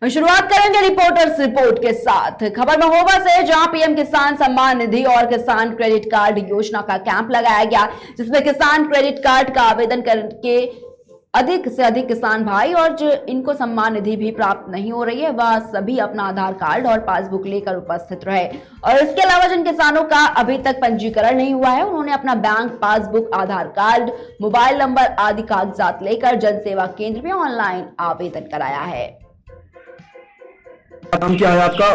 शुरुआत करेंगे reporters report के साथ। खबर महोबा से, जहां पीएम किसान सम्मान निधि और किसान क्रेडिट कार्ड योजना का कैंप लगाया गया, जिसमें किसान क्रेडिट कार्ड का आवेदन करके अधिक से अधिक किसान भाई और जो इनको सम्मान निधि भी प्राप्त नहीं हो रही है, वह सभी अपना आधार कार्ड और पासबुक लेकर उपस्थित रहे। और इसके अलावा जिन किसानों का अभी तक पंजीकरण नहीं हुआ है, उन्होंने अपना बैंक पासबुक, आधार कार्ड, मोबाइल नंबर आदि कागजात लेकर जनसेवा केंद्र में ऑनलाइन आवेदन कराया है। नाम क्या है आपका?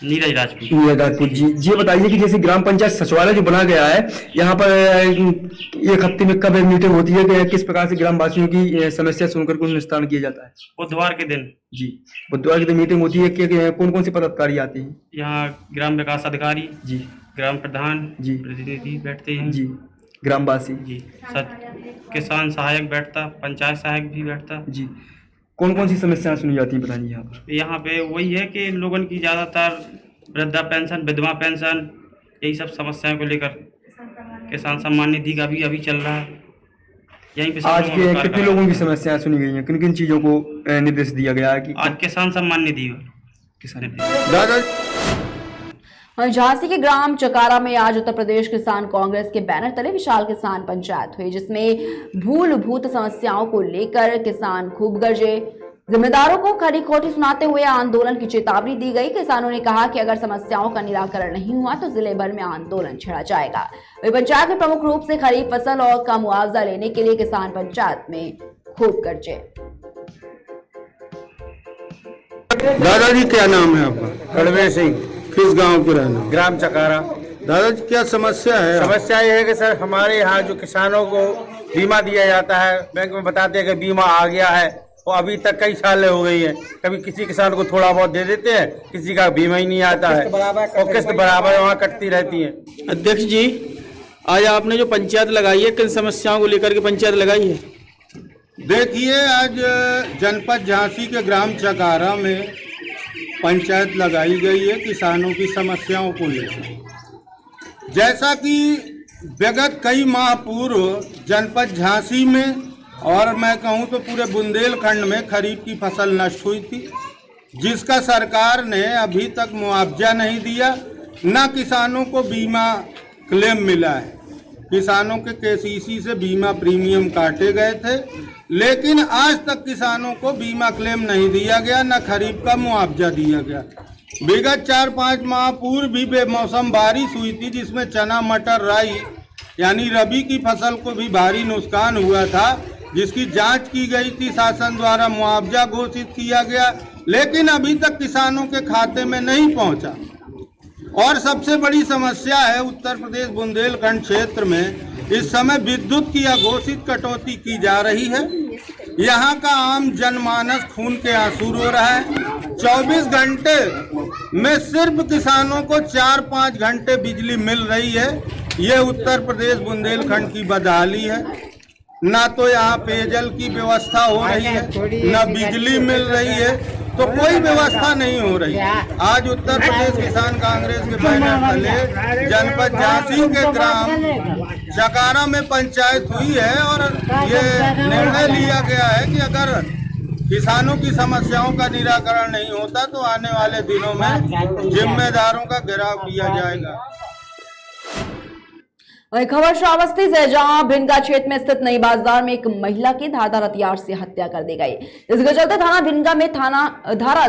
नीरज राजपूत। नीरज राजपूत जी, ये बताइए कि जैसे ग्राम पंचायत सचिवालय जो बना गया है, यहाँ पर एक हफ्ते में कब मीटिंग होती है कि किस प्रकार से ग्राम वासियों की समस्या सुनकर उनका निस्तारण किया जाता है? बुधवार के दिन जी, बुधवार के दिन मीटिंग होती है कि कौन कौन से पदाधिकारी आते हैं? यहाँ ग्राम विकास अधिकारी जी, ग्राम प्रधान जी, प्रतिनिधि बैठते हैं जी, ग्रामवासी जी, किसान सहायक बैठता, पंचायत सहायक भी बैठता जी। कौन कौन सी समस्याएं सुनी जाती हैं बताइए यहाँ पर? यहाँ पे वही है कि लोगों की ज्यादातर वृद्धा पेंशन, विधवा पेंशन, यही सब समस्याओं को लेकर किसान सम्मान निधि का भी अभी चल रहा है। यहीं पे आज के कितने लोगों की समस्याएं सुनी गई हैं? किन किन चीजों को निर्देश दिया गया है कि आज किसान सम्मान निधि किसान दादा? झांसी के ग्राम चकारा में आज उत्तर प्रदेश किसान कांग्रेस के बैनर तले विशाल किसान पंचायत हुई, जिसमें मूलभूत समस्याओं को लेकर किसान खूब गरजे। जिम्मेदारों को खरी खोटी सुनाते हुए आंदोलन की चेतावनी दी गई। किसानों ने कहा कि अगर समस्याओं का निराकरण नहीं हुआ तो जिले भर में आंदोलन छेड़ा जाएगा। वही पंचायत में प्रमुख रूप से खरीफ फसल और का मुआवजा लेने के लिए किसान पंचायत में खूब गरजे। दादाजी क्या नाम है आपका? कड़वे सिंह, किस गांव के रहने? ग्राम चकारा। दादाजी क्या समस्या है? समस्या ये है कि सर हमारे यहाँ जो किसानों को बीमा दिया जाता है, बैंक में बताते हैं कि बीमा आ गया है, वो अभी तक कई साल हो गई है। कभी किसी किसान को थोड़ा बहुत दे देते हैं, किसी का बीमा ही नहीं आता है और किस्त बराबर वहाँ कटती रहती है। अध्यक्ष जी, आज आपने जो पंचायत लगाई है, किन समस्याओं को लेकर के पंचायत लगाई है? देखिए, आज जनपद झांसी के ग्राम चकारा में पंचायत लगाई गई है किसानों की समस्याओं को लेकर। जैसा कि विगत कई माह पूर्व जनपद झांसी में और मैं कहूं तो पूरे बुंदेलखंड में खरीफ की फसल नष्ट हुई थी, जिसका सरकार ने अभी तक मुआवजा नहीं दिया, न किसानों को बीमा क्लेम मिला है। किसानों के केसीसी से बीमा प्रीमियम काटे गए थे, लेकिन आज तक किसानों को बीमा क्लेम नहीं दिया गया, न खरीफ का मुआवजा दिया गया। विगत 4-5 माह पूर्व भी बेमौसम बारिश हुई थी, जिसमें चना, मटर, राई यानी रबी की फसल को भी भारी नुकसान हुआ था, जिसकी जांच की गई थी, शासन द्वारा मुआवजा घोषित किया गया, लेकिन अभी तक किसानों के खाते में नहीं पहुंचा। और सबसे बड़ी समस्या है उत्तर प्रदेश बुंदेलखंड क्षेत्र में इस समय विद्युत की अघोषित कटौती की जा रही है। यहाँ का आम जनमानस खून के आंसू रो रहा है। 24 घंटे में सिर्फ किसानों को 4-5 घंटे बिजली मिल रही है। ये उत्तर प्रदेश बुंदेलखंड की बदहाली है। ना तो यहाँ पेयजल की व्यवस्था हो रही है, न बिजली मिल रही है, तो कोई व्यवस्था नहीं हो रही। आज उत्तर प्रदेश किसान कांग्रेस के बैनर तले जनपद झांसी के ग्राम चकारा में पंचायत हुई है और ये निर्णय लिया गया है कि अगर किसानों की समस्याओं का निराकरण नहीं होता तो आने वाले दिनों में जिम्मेदारों का घेराव किया जाएगा। वही खबर श्रावस्ती से, जहां भिनगा क्षेत्र में स्थित नई बाजार में एक महिला की धारदार हथियार से हत्या कर दी गई। इसके चलते थाना भिनगा में धारा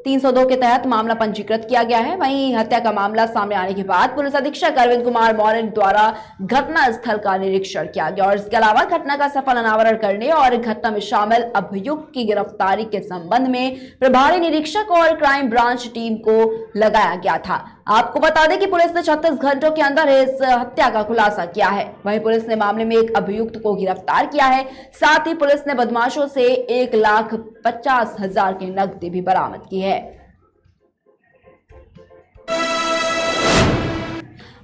302 के तहत मामला पंजीकृत किया गया है। वहीं हत्या का मामला सामने आने के बाद पुलिस अधीक्षक अरविंद कुमार मौर्य द्वारा घटना स्थल का निरीक्षण किया गया और इसके अलावा घटना का सफल अनावरण करने और घटना में शामिल अभियुक्त की गिरफ्तारी के संबंध में प्रभारी निरीक्षक और क्राइम ब्रांच टीम को लगाया गया था। आपको बता दें कि पुलिस ने 36 घंटों के अंदर इस हत्या का खुलासा किया है। वहीं पुलिस ने मामले में एक अभियुक्त को गिरफ्तार किया है। साथ ही पुलिस ने बदमाशों से 1,50,000 की नकदी भी बरामद की है।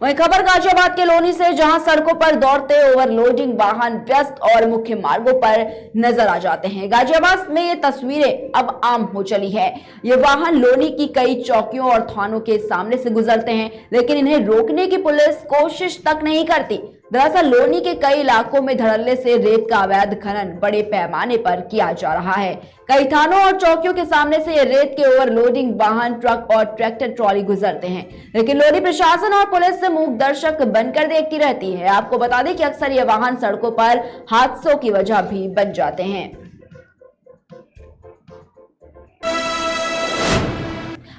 वहीं खबर गाजियाबाद के लोनी से, जहां सड़कों पर दौड़ते ओवरलोडिंग वाहन व्यस्त और मुख्य मार्गों पर नजर आ जाते हैं। गाजियाबाद में ये तस्वीरें अब आम हो चली है। ये वाहन लोनी की कई चौकियों और थानों के सामने से गुजरते हैं, लेकिन इन्हें रोकने की पुलिस कोशिश तक नहीं करती। दरअसल लोनी के कई इलाकों में धड़ल्ले से रेत का अवैध खनन बड़े पैमाने पर किया जा रहा है। कई थानों और चौकियों के सामने से ये रेत के ओवरलोडिंग वाहन, ट्रक और ट्रैक्टर ट्रॉली गुजरते हैं, लेकिन लोनी प्रशासन और पुलिस मूक दर्शक बनकर देखती रहती है। आपको बता दें कि अक्सर ये वाहन सड़कों पर हादसों की वजह भी बन जाते हैं।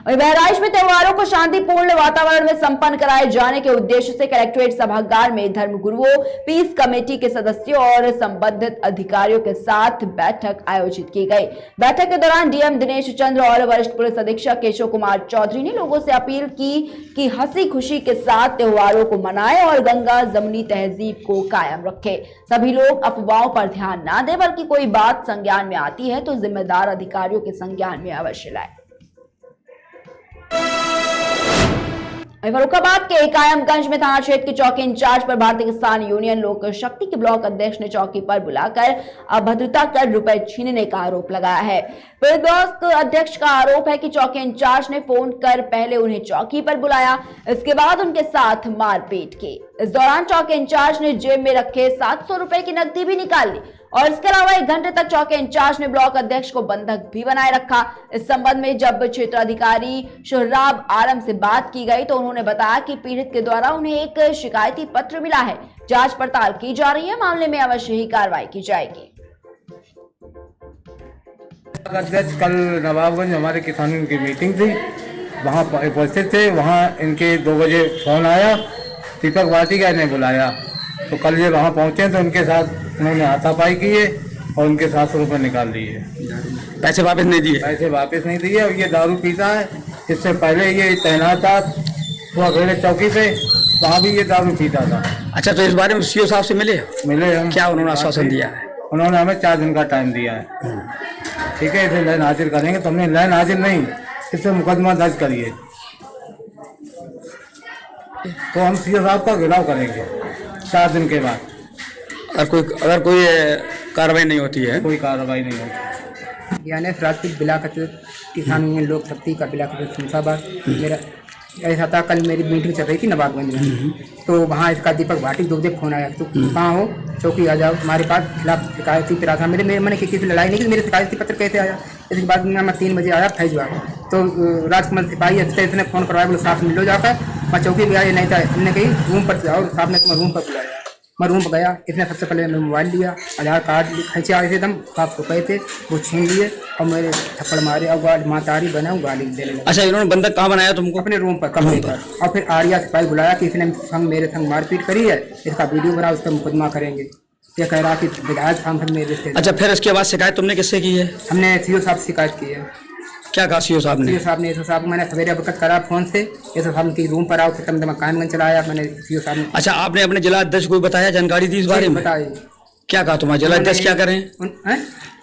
वहीं बहराइच में त्योहारों को शांतिपूर्ण वातावरण में संपन्न कराए जाने के उद्देश्य से कलेक्ट्रेट सभागार में धर्मगुरुओं, पीस कमेटी के सदस्यों और संबंधित अधिकारियों के साथ बैठक आयोजित की गई। बैठक के दौरान डीएम दिनेश चंद्र और वरिष्ठ पुलिस अधीक्षक केशव कुमार चौधरी ने लोगों से अपील की कि हंसी खुशी के साथ त्योहारों को मनाएं और गंगा जमुनी तहजीब को कायम रखें। सभी लोग अफवाहों पर ध्यान न दें, बल्कि कोई बात संज्ञान में आती है तो जिम्मेदार अधिकारियों के संज्ञान में अवश्य लाएं। फर्रुखाबाद के कायमगंज में थाना क्षेत्र के चौकी इंचार्ज पर भारतीय किसान यूनियन लोक शक्ति के ब्लॉक अध्यक्ष ने चौकी पर बुलाकर अभद्रता कर रुपए छीनने का आरोप लगाया है। ब्लॉक अध्यक्ष का आरोप है कि चौकी इंचार्ज ने फोन कर पहले उन्हें चौकी पर बुलाया, इसके बाद उनके साथ मारपीट की। इस दौरान चौकी इंचार्ज ने जेब में रखे 700 रुपए की नकदी भी निकाल ली और इसके अलावा 1 घंटे तक चौकी इंचार्ज ने ब्लॉक अध्यक्ष को बंधक भी बनाए रखा। इस संबंध में जब क्षेत्राधिकारी सोहराब आलम से बात की गई तो उन्होंने बताया कि पीड़ित के द्वारा उन्हें एक शिकायती पत्र मिला है, जांच पड़ताल की जा रही है, मामले में अवश्य ही कार्रवाई की जाएगी। अध्यक्ष कल नवाबगंज हमारे किसानों की मीटिंग थी, वहाँ उपस्थित थे। वहाँ इनके 2 बजे फोन आया, दीपक वाटिका ने बुलाया, तो कल ये वहाँ पहुँचे तो उनके साथ उन्होंने हाथापाई की है और उनके 700 रुपये निकाल लिए। पैसे वापस नहीं दिए? पैसे वापस नहीं दिए और ये दारू पीता है। इससे पहले ये तैनात था तो अगले चौकी पे, वहाँ भी ये दारू पीता था। अच्छा, तो इस बारे में सीओ साहब से मिले हम। क्या उन्होंने आश्वासन दिया है? उन्होंने हमें 4 दिन का टाइम दिया है। ठीक है, इसे लाइन हाजिर करेंगे। तो हमने लाइन हाजिर नहीं, इससे मुकदमा दर्ज करिए, तो हम सीओ साहब का घेराव करेंगे 4 दिन के बाद। अगर कोई कार्रवाई नहीं होती है? कोई कार्रवाई नहीं होती। ज्ञानेश राजपूत बिलाकत किसान यूनियन लोक शक्ति का बिलाकत शमशाबाद। मेरा ऐसा था, कल मेरी मीटिंग चल रही थी नवाबगंज में, तो वहाँ इसका दीपक भाटी 2 बजे फोन आया, तो कहाँ हो, चौकी आ जाओ, हमारे पास खिलाफ शिकायती पत्र था। मैंने किसी से लड़ाई नहीं की, मेरे शिकायती पत्र कैसे आया। इसके बाद मैं 3 बजे आया फैजबाग, तो राजकुमार सिपाही इसने फोन करवाया, बोले साहब मिलो जाकर। मैं चौकी गया, नहीं था, इन्होंने कही रूम पर जाओ, साहब ने तुम्हें रूम पर बुलाया। मैं रूम पर गया, इसने सबसे पहले मेरा मोबाइल लिया, आधार कार्ड खींचे आए थे, एकदम 700 रुपये थे, वो छीन लिए और मेरे थप्पड़ मारे और मातारी बना गाली देने लगा। अच्छा, इन्होंने बंधक कहाँ बनाया तुमको? अपने रूम पर, कमरे पर। और फिर आर्या सिपाही बुलाया कि इसने मेरे संग मारपीट करी है, इसका वीडियो बनाओ, उसका मुकदमा करेंगे। ये कह रहा कि विधायक सांसद मेरे रिश्ते। अच्छा, फिर इसके बाद शिकायत तुमने किससे की है? हमने सीओ साहब से शिकायत की है। क्या कहा सीओ साहब ने? सीओ साहब ने, एसओ साहब को मैंने सवेरे अवगत करा फोन से, एसओ साहब की रूम पर आओ, फिर मैं कायमगंज चलाया, मैंने सीओ साहब ने। अच्छा, आपने अपने जिला अध्यक्ष को बताया, जानकारी दी इस बारे में? बताइए क्या कहा तुम्हारा जिला अध्यक्ष? क्या करें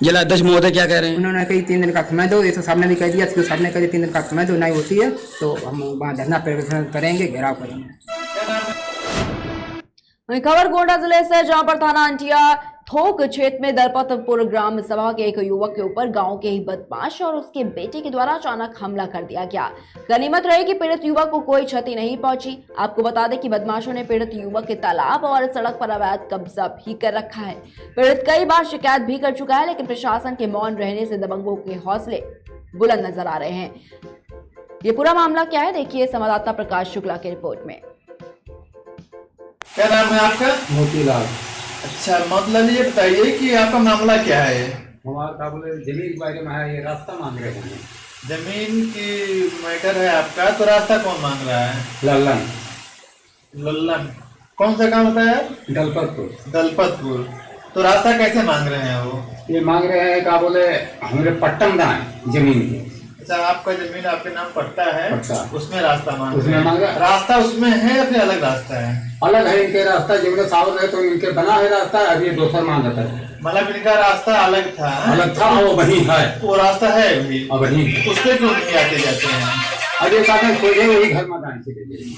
जिला अध्यक्ष महोदय, क्या कह रहे हैं? उन्होंने कही 3 दिन का समय दो, एसओ साहब ने भी कह दिया, सीओ साहब ने कहा 3 दिन का समय दो, नहीं होती है तो हम वहाँ धरना प्रदर्शन करेंगे, घेराव करेंगे। खबर गोंडा जिले से, जहां पर थाना अंटिया थोक क्षेत्र में दलपतपुर ग्राम सभा के एक युवक के ऊपर गांव के ही बदमाश और उसके बेटे के द्वारा अचानक हमला कर दिया गया। गनीमत रही कि पीड़ित युवक को कोई क्षति नहीं पहुंची। आपको बता दें कि बदमाशों ने पीड़ित युवक के तालाब और सड़क पर अवैध कब्जा भी कर रखा है। पीड़ित कई बार शिकायत भी कर चुका है, लेकिन प्रशासन के मौन रहने से दबंगों के हौसले बुलंद नजर आ रहे हैं। ये पूरा मामला क्या है, देखिए संवाददाता प्रकाश शुक्ला की रिपोर्ट में। क्या नाम है आपका? मोतीलाल। अच्छा, मतलब ये बताइए कि आपका मामला क्या है? हमारा जमीन के बारे में है, ये रास्ता मांग रहे हैं। जमीन की मैटर है आपका, तो रास्ता कौन मांग रहा है? लल्लन। लल्लन कौन सा गाँव बताया? दलपतपुर। दलपतपुर। तो रास्ता कैसे मांग रहे हैं वो? ये मांग रहे हैं, क्या बोले, हमारे पट्टन दाएं जमीन की। अच्छा, आपका जमीन आपके नाम पट्टा है, उसमें रास्ता मांग उसमें मांगा। रास्ता उसमें है या फिर अलग रास्ता है? अलग है इनके रास्ता, जिनके साहब है तो इनके बना है रास्ता, अब ये दूसरा मांगता है। मतलब इनका रास्ता अलग था? अलग था, वो वही है, वो रास्ता है वही, वही। उसके क्यों नहीं आते जाते हैं? अरे साधन खोजे वही घर में दाएं चले गए।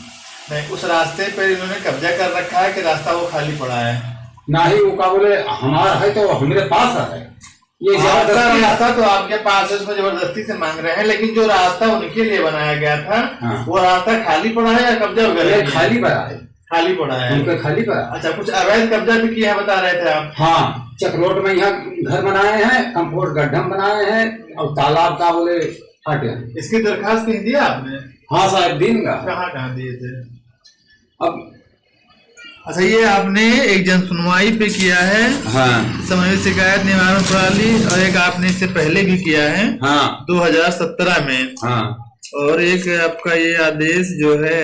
नहीं, उस रास्ते पे इन्होंने कब्जा कर रखा है कि रास्ता वो खाली पड़ा है? नहीं, वो क्या बोले, हमारा है तो हमारे पास है, ये रास्ता तो आपके पास है, उसमें जबरदस्ती से मांग रहे हैं, लेकिन जो रास्ता उनके लिए बनाया गया था वो रास्ता खाली पड़ा है या कब्जा वगैरह? खाली पड़ा है। खाली पड़ा है। उनका खाली पड़ा। अच्छा, कुछ अवैध कब्जा भी किया बता रहे थे आप? हाँ, चक्रोट में यहाँ घर बनाए हैं, कंपोस्ट गड्ढा बनाए हैं और तालाब का बोले हट गया। इसकी दरखास्त नहीं दिया आपने? हाँ साहब, देंगे। कहाँ दिए थे? अब अच्छा, ये आपने एक जन सुनवाई पे किया है। हाँ, समन्वय शिकायत निवारण प्रणाली, और एक आपने इससे पहले भी किया है। हाँ, 2017 में। हाँ, और एक आपका ये आदेश जो है,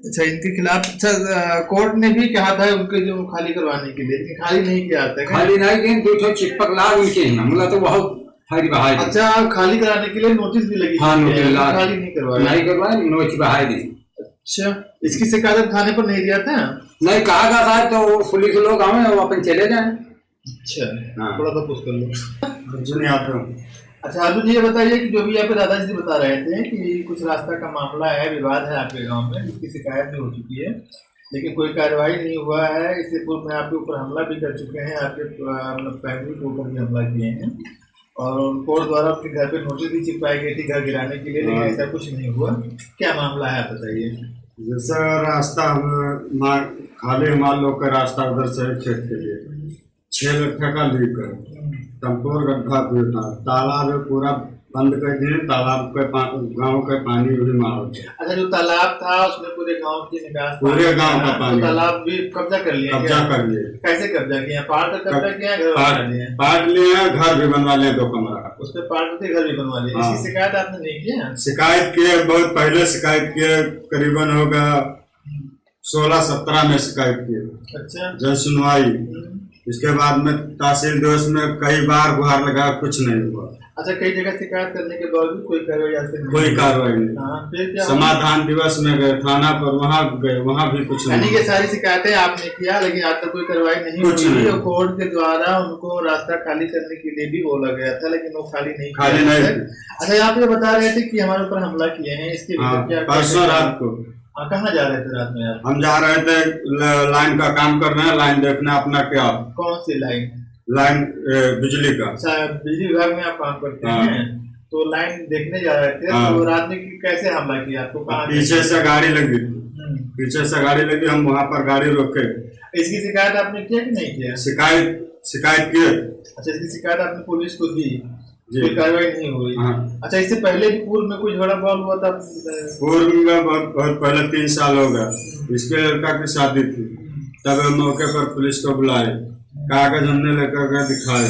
अच्छा इनके खिलाफ, अच्छा कोर्ट ने भी कहा था उनके जो खाली करवाने के लिए, लेकिन खाली नहीं किया था। खाली नहीं किए, 2 चिटपक ला उनके मतलब तो बहुत खाली बहाई। अच्छा, खाली कराने के लिए नोटिस भी लगी? हाँ, नोटिस ला, खाली नहीं करवाया, नोटिस बहाई दी। अच्छा, इसकी शिकायत थाने पर नहीं दिया था? नहीं, कहा था तो पुलिस लोग आए वो अपन चले जाए। अच्छा, हाँ। थोड़ा सा पूछ कर लो। अच्छा, अर्जुन जी ये बताइए कि जो भी यहाँ पे दादाजी बता रहे थे कि कुछ रास्ता का मामला है, विवाद है आपके गांव में, जिसकी शिकायत भी हो चुकी है, लेकिन कोई कार्रवाई नहीं हुआ है। इससे पूर्व में आपके ऊपर हमला भी कर चुके हैं, आपके मतलब फैमिली के ऊपर भी हमला किए हैं, और कोर्ट द्वारा आपके घर पे नोटिस भी चिपकाई गई थी घर गिराने के लिए, लेकिन ऐसा कुछ नहीं हुआ। क्या मामला है आप बताइए? जैसा रास्ता हम खाली हमारे लोग का रास्ता उधर से खेत के लिए 6 लाख का लीक है, टम्पोर गड्ढा भी था, तालाब पूरा बंद कर दिए, तालाब के गांव का पानी भी मार। अच्छा, जो तालाब था उसमें पूरे गांव की निकास, पूरे गांव का पानी, तो तालाब भी कब्जा कर लिया? कब्जा कर लिए। कैसे कब्जा किया? पार्ट का कब्जा किया, पार्ट लिए, घर भी बनवा लिए 2 कमरा, उस पर पार्ट से घर भी बनवा लिया। हाँ। इसकी शिकायत आपने नहीं किया? शिकायत किए, बहुत पहले शिकायत किए, करीबन होगा 16-17 में शिकायत किए। अच्छा, जन सुनवाई, इसके बाद में तहसील दोष में कई बार गुहार लगा, कुछ नहीं हुआ। अच्छा, कई जगह शिकायत करने के बावजूद कोई कार्रवाई नहीं? कोई कार्रवाई नहीं। हाँ, फिर क्या? समाधान दिवस में गए थाना पर, वहाँ गए, वहाँ भी कुछ नहीं। यानी कि सारी शिकायतें आपने किया, लेकिन आज तक कोई कार्रवाई नहीं हुई। और कोर्ट के द्वारा उनको रास्ता खाली करने के लिए भी बोला गया था, लेकिन वो खाली नहीं। अच्छा, यहाँ पे बता रहे थे कि हमारे ऊपर हमला किए हैं, इसके परसों रात को। हाँ, कहाँ जा रहे थे रात में आप? हम जा रहे थे लाइन का काम करना है, लाइन देखना अपना। क्या? कौन सी लाइन? लाइन बिजली का। अच्छा, बिजली विभाग में आप काम करते हैं, तो लाइन देखने जा रहे थे। तो रात में कैसे हमला किया आपको? पीछे से गाड़ी लगी थी, पीछे से गाड़ी लगी, हम वहाँ पर गाड़ी रोके। इसकी शिकायत आपने किया कि नहीं किया? शिकायत किए। अच्छा, इसकी शिकायत आपने पुलिस को दी, कोई कार्रवाई नहीं हुई? हाँ। अच्छा, इससे पहले भी पूर्व में कुछ झगड़ा बवाल हुआ था? पूर्व में बहुत पहले 3 साल हो गया, इसके लड़का की शादी थी, तब मौके पर पुलिस को बुलाए, कागज हमने लेकर गए, दिखाए,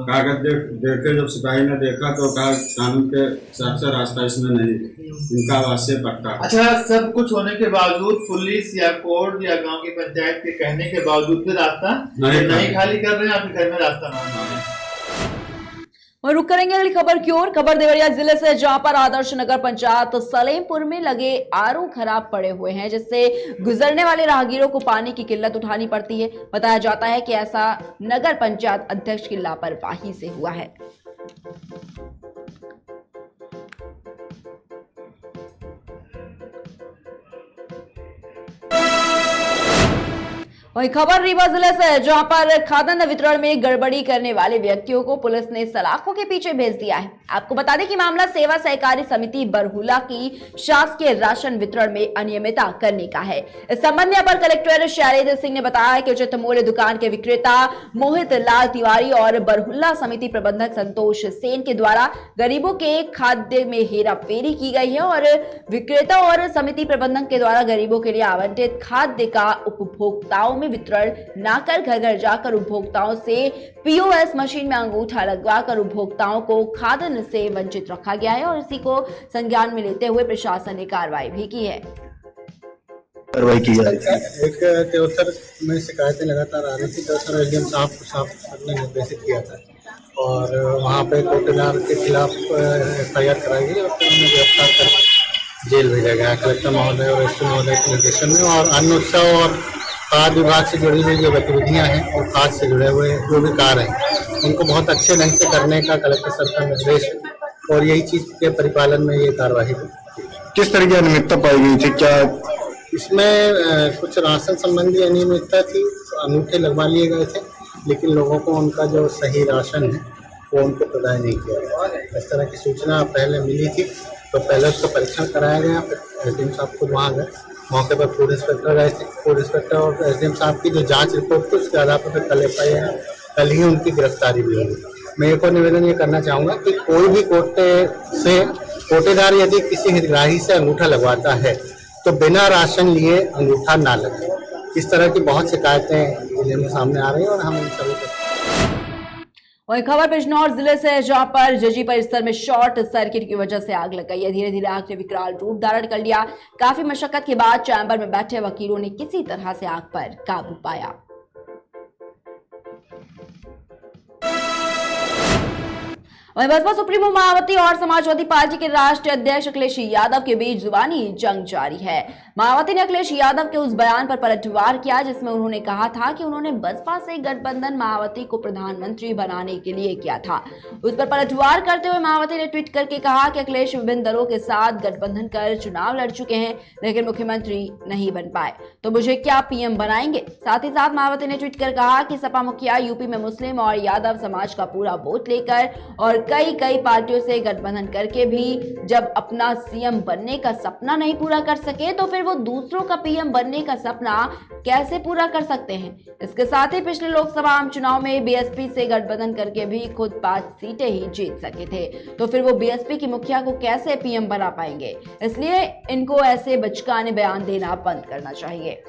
कागज देखे, जब सिपाही ने देखा तो कहा कानून के हिसाब से रास्ता इसमें नहीं, इनका वास्य पट्टा। अच्छा, सब कुछ होने के बावजूद पुलिस या कोर्ट या गांव की पंचायत के कहने के बावजूद भी रास्ता नहीं खाली कर रहे हैं, आपके घर में रास्ता ना है। और रुक करेंगे अगली खबर की ओर। खबर देवरिया जिले से, जहां पर आदर्श नगर पंचायत सलेमपुर में लगे आरओ खराब पड़े हुए हैं, जिससे गुजरने वाले राहगीरों को पानी की किल्लत उठानी पड़ती है। बताया जाता है कि ऐसा नगर पंचायत अध्यक्ष की लापरवाही से हुआ है। वही खबर रीवा जिले से, जहां पर खाद्यान्न वितरण में गड़बड़ी करने वाले व्यक्तियों को पुलिस ने सलाखों के पीछे भेज दिया है। आपको बता दें कि मामला सेवा सहकारी समिति बरहुला की शासकीय राशन वितरण में अनियमितता करने का है। इस संबंध में अपर कलेक्टर शैलेंद्र सिंह ने बताया कि उचित मूल्य दुकान के विक्रेता मोहित लाल तिवारी और बरहुला समिति प्रबंधक संतोष सेन के द्वारा गरीबों के खाद्य में हेराफेरी की गई है और विक्रेता और समिति प्रबंधक के द्वारा गरीबों के लिए आवंटित खाद्य का उपभोक्ताओं में वितरण न कर घर घर जाकर उपभोक्ताओं से पीओएस मशीन में अंगूठा लगवाकर उपभोक्ताओं को खाद्यान्न से वंचित रखा गया है और इसी को संज्ञान में लेते हुए प्रशासन ने कार्रवाई भी की है। एक त्योतर में शिकायतें लगातार आ रही थी, त्योतर एसडीएम साहब को साफ करने निर्देशित किया था और वहाँ पे कोटेदार के खिलाफ एफआईआर कराई गई और फिर उन्हें गिरफ्तार कर जेल भेजा गया कलेक्टर महोदय और एसपी महोदय के निर्देशन में। और अन्न उत्सव और खाद्य विभाग से जुड़ी हुई जो गतिविधियां हैं और खाद्य से जुड़े हुए जो भी कार्य हैं उनको बहुत अच्छे ढंग से करने का कलेक्टर सर का निर्देश है और यही चीज के परिपालन में ये कार्यवाही हुई। किस तरह की अनियमितता पाई गई थी? क्या इसमें कुछ राशन संबंधी अनियमितता थी, अंगूठे लगवा लिए गए थे लेकिन लोगों को उनका जो सही राशन है वो उनको प्रदान नहीं किया गया। इस तरह की सूचना पहले मिली थी तो पहले उसका परीक्षण कराया गया, फिर एसडीएम साहब खुद वहाँ गए मौके पर फूड इंस्पेक्टर और एसडीएम साहब की जो जांच रिपोर्ट थी उसके आधार पर फिर कल ही उनकी गिरफ्तारी भी होगी। मैं एक और निवेदन ये करना चाहूँगा कि कोई भी कोटेदार यदि किसी हितग्राही से अंगूठा लगवाता है तो बिना राशन लिए अंगूठा ना लगे। इस तरह की बहुत शिकायतें जिले में सामने आ रही हैं और हम इन सभी को। वहीं खबर बिजनौर जिले से है, जहां पर जजी परिसर में शॉर्ट सर्किट की वजह से आग लग गई है। धीरे धीरे आग ने विकराल रूप धारण कर लिया। काफी मशक्कत के बाद चैम्बर में बैठे वकीलों ने किसी तरह से आग पर काबू पाया। वहीं बसपा सुप्रीमो मायावती और समाजवादी पार्टी के राष्ट्रीय अध्यक्ष अखिलेश यादव के बीच जुबानी जंग जारी है। मायावती ने अखिलेश यादव के उस बयान पर पलटवार किया जिसमें उन्होंने कहा था कि उन्होंने बसपा से गठबंधन मायावती को प्रधानमंत्री बनाने के लिए किया था। उस पर पलटवार करते हुए मायावती ने ट्वीट करके कहा कि अखिलेश विभिन्न दलों के साथ गठबंधन कर चुनाव लड़ चुके हैं लेकिन मुख्यमंत्री नहीं बन पाए, तो मुझे क्या पीएम बनाएंगे। साथ ही साथ मायावती ने ट्वीट कर कहा कि सपा मुखिया यूपी में मुस्लिम और यादव समाज का पूरा वोट लेकर और कई पार्टियों से गठबंधन करके भी जब अपना सीएम बनने का सपना नहीं पूरा कर सके तो फिर वो दूसरों का पीएम बनने का सपना कैसे पूरा कर सकते हैं। इसके साथ ही पिछले लोकसभा आम चुनाव में बीएसपी से गठबंधन करके भी खुद 5 सीटें ही जीत सके थे, तो फिर वो बीएसपी की मुखिया को कैसे पीएम बना पाएंगे। इसलिए इनको ऐसे बचकाने बयान देना बंद करना चाहिए।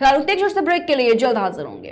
फिलहाल ब्रेक के लिए जल्द हाजिर होंगे।